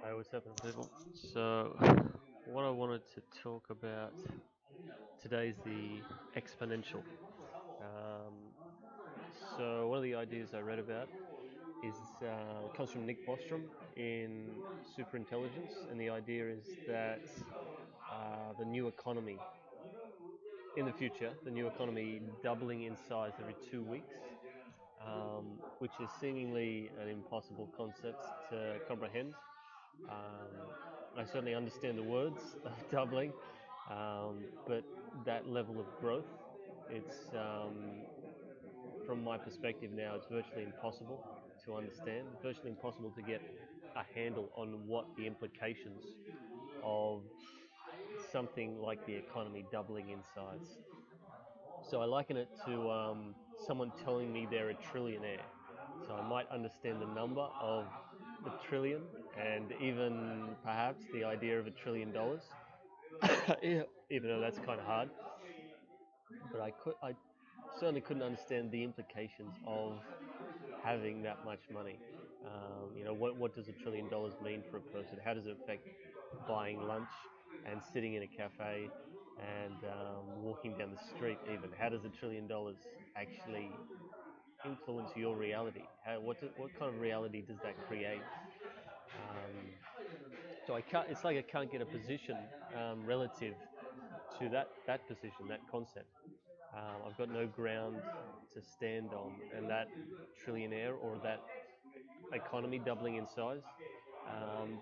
Hey, what's happening, people? So, what I wanted to talk about today is the exponential. Um, so, one of the ideas I read about is comes from Nick Bostrom in Superintelligence, and the idea is that the new economy in the future, the new economy doubling in size every 2 weeks, which is seemingly an impossible concept to comprehend. I certainly understand the words of doubling, but that level of growth, it's from my perspective now, it's virtually impossible to understand, virtually impossible to get a handle on what the implications of something like the economy doubling in size. So I liken it to someone telling me they're a trillionaire. So I might understand the number of a trillion and even perhaps the idea of $1 trillion, even though that's kind of hard. But I certainly couldn't understand the implications of having that much money. What does $1 trillion mean for a person? How does it affect buying lunch and sitting in a cafe and walking down the street even? How does $1 trillion actually influence your reality? What kind of reality does that create? So I can't. It's like I can't get a position relative to that position, that concept. I've got no ground to stand on, and that trillionaire or that economy doubling in size,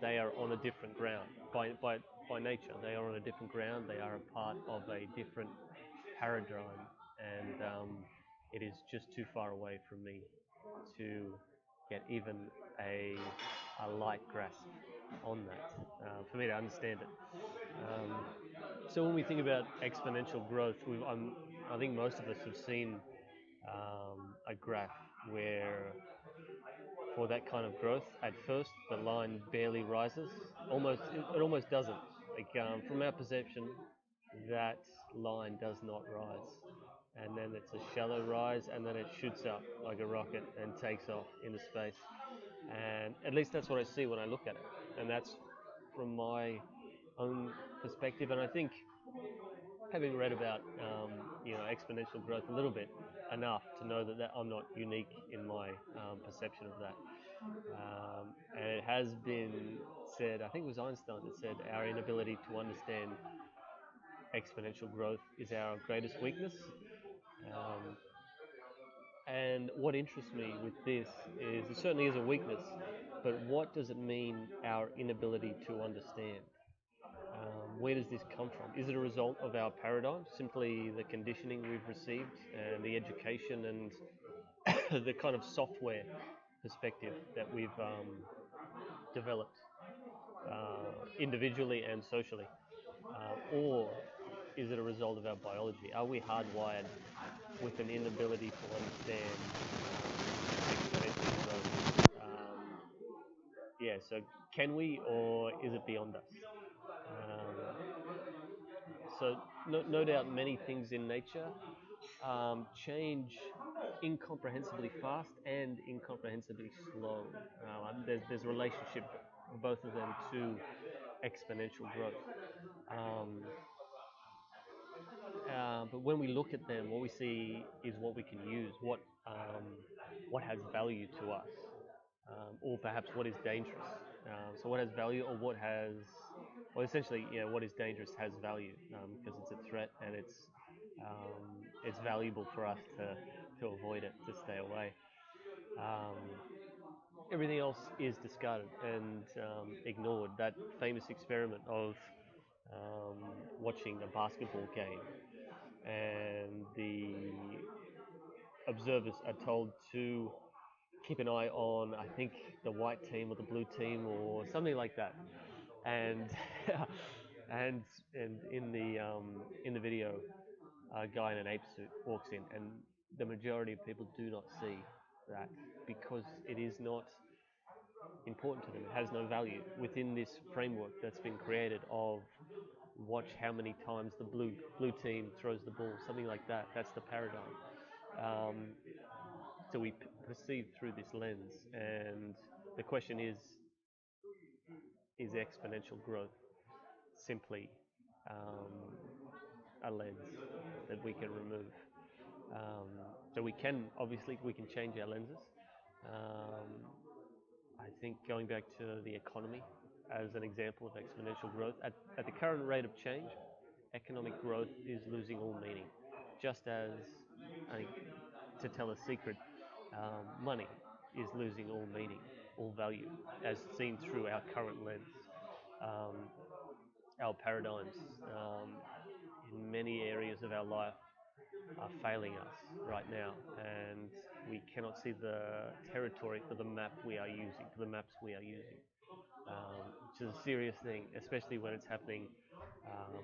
they are on a different ground by nature. They are on a different ground. They are a part of a different paradigm, and it is just too far away from me to get even a light grasp on that for me to understand it. Um, so when we think about exponential growth, I think most of us have seen a graph where for that kind of growth, at first the line barely rises. It almost doesn't. Like from our perception, that line does not rise, and then it's a shallow rise, and then it shoots up like a rocket and takes off into space. And at least that's what I see when I look at it, and that's from my own perspective. And I think having read about exponential growth a little bit, enough to know that I'm not unique in my perception of that. And it has been said, I think it was Einstein that said, our inability to understand exponential growth is our greatest weakness. Um, and what interests me with this is it certainly is a weakness, but what does it mean, our inability to understand? Where does this come from? Is it a result of our paradigm, simply the conditioning we've received and the education and the kind of software perspective that we've developed individually and socially? Or is it a result of our biology? Are we hardwired with an inability to understand exponential growth? Yeah, so can we, or is it beyond us? So no doubt many things in nature change incomprehensibly fast and incomprehensibly slow. There's a relationship, both of them, to exponential growth. Um, but when we look at them, what we see is what we can use, what has value to us, or perhaps what is dangerous. So what has value, or well, essentially, what is dangerous has value because it's a threat and it's valuable for us to avoid it, to stay away. Um, Everything else is discarded and ignored. That famous experiment of watching a basketball game and the observers are told to keep an eye on, I think, the white team or the blue team or something like that. And and in the video, a guy in an ape suit walks in, and the majority of people do not see that because it is not important to them. It has no value within this framework that's been created of watch how many times the blue team throws the ball, something like that. That's the paradigm. Um, so we perceive through this lens, and the question is, is exponential growth simply a lens that we can remove? So we can change our lenses. Um, I think going back to the economy as an example of exponential growth, at the current rate of change, economic growth is losing all meaning. Just as, I think, to tell a secret, money is losing all meaning, all value, as seen through our current lens. Um, our paradigms in many areas of our life are failing us right now, and we cannot see the territory for the maps we are using, which is a serious thing, especially when it's happening um,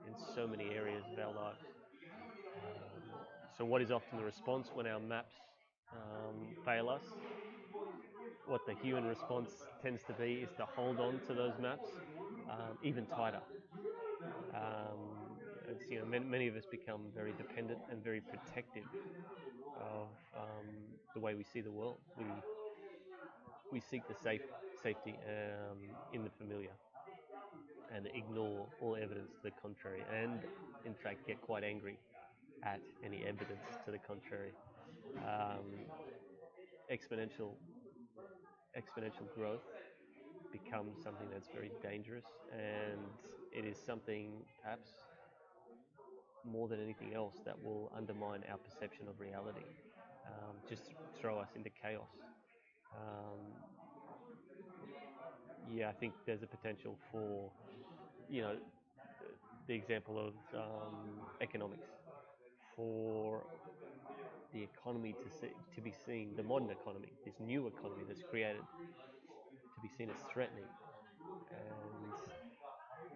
in so many areas of our lives. So what is often the response when our maps fail us? What the human response tends to be is to hold on to those maps even tighter. Many of us become very dependent and very protective of the way we see the world. We seek the safety in the familiar and ignore all evidence to the contrary, and in fact get quite angry at any evidence to the contrary. Um, exponential growth becomes something that's very dangerous, and it is something perhaps more than anything else that will undermine our perception of reality, just throw us into chaos. Um, I think there's a potential for, you know, the example of economics, for the economy to be seen, the modern economy, this new economy that's created, to be seen as threatening. And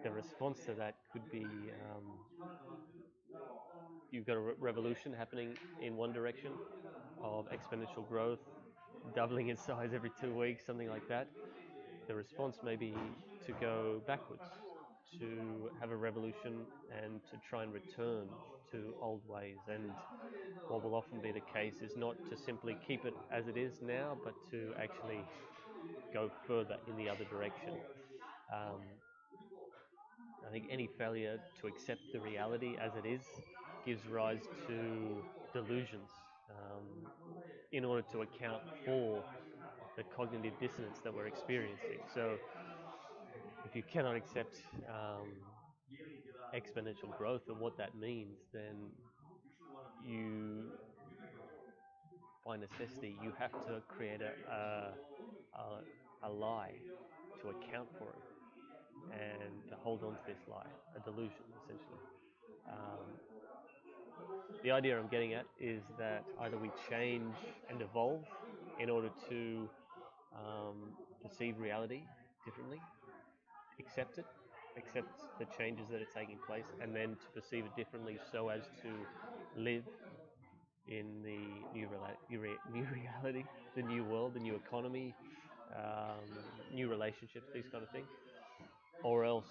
the response to that could be you've got a revolution happening in one direction of exponential growth, doubling in size every 2 weeks, something like that. The response may be to go backwards, to have a revolution and to try and return to old ways. And what will often be the case is not to simply keep it as it is now, but to actually go further in the other direction. I think any failure to accept the reality as it is gives rise to delusions in order to account for the cognitive dissonance that we're experiencing. So if you cannot accept exponential growth and what that means, then you, by necessity, you have to create a lie to account for it and to hold on to this lie, a delusion, essentially. The idea I'm getting at is that either we change and evolve in order to perceive reality differently, accept the changes that are taking place, and then to perceive it differently so as to live in the new reality, the new world, the new economy, new relationships, these kind of things. Or else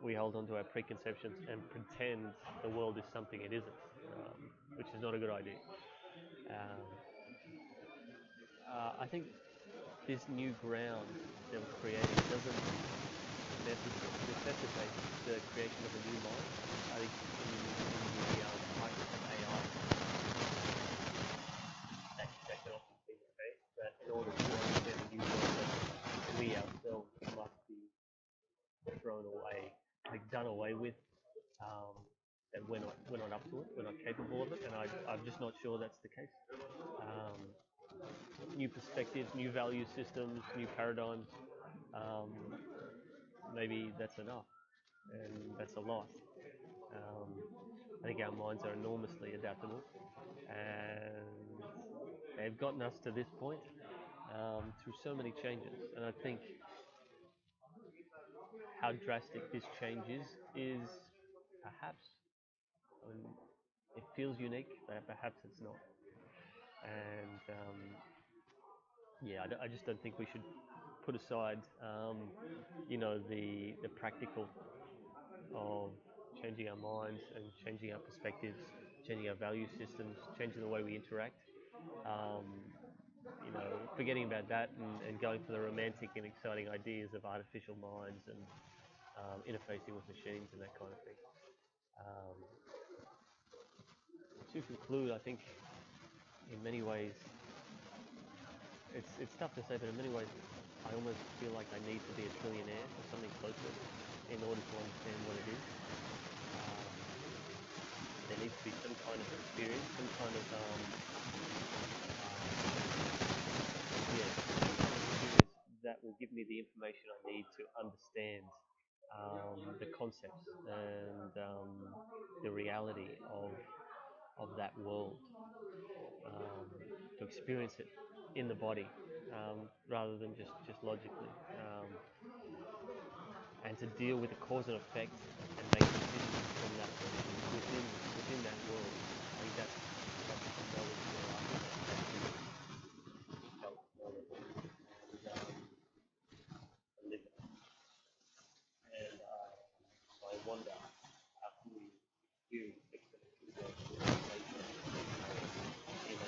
we hold on to our preconceptions and pretend the world is something it isn't, which is not a good idea. I think this new ground that we're creating doesn't necessitate the creation of a new mind. I think in the height of AI, that can often be the case, that in order to understand the new world, that we ourselves must be thrown away, like done away with, that we're not up to it, we're not capable of it, and I'm just not sure that's the case. New perspectives, new value systems, new paradigms, maybe that's enough, and that's a lot. I think our minds are enormously adaptable, and they've gotten us to this point through so many changes. And I think how drastic this change is perhaps, I mean, it feels unique, but perhaps it's not. And I just don't think we should put aside, the practical of changing our minds and changing our perspectives, changing our value systems, changing the way we interact. forgetting about that and going for the romantic and exciting ideas of artificial minds and interfacing with machines and that kind of thing. Um, to conclude, I think in many ways, it's tough to say, but in many ways, I almost feel like I need to be a trillionaire or something close to it in order to understand what it is. There needs to be some kind of experience, some kind of experience that will give me the information I need to understand the concepts and the reality of that world, to experience it in the body rather than just logically, and to deal with the cause and effect and make decisions from that position within that world. I think that's the knowledge we're after. Felt knowledge and live it. And I wonder how can we experience exponential growth in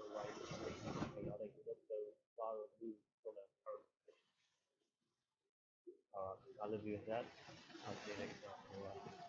a way that's chaotic, not so far removed from our current position. I'll leave you with that. I'll see you next time. All right.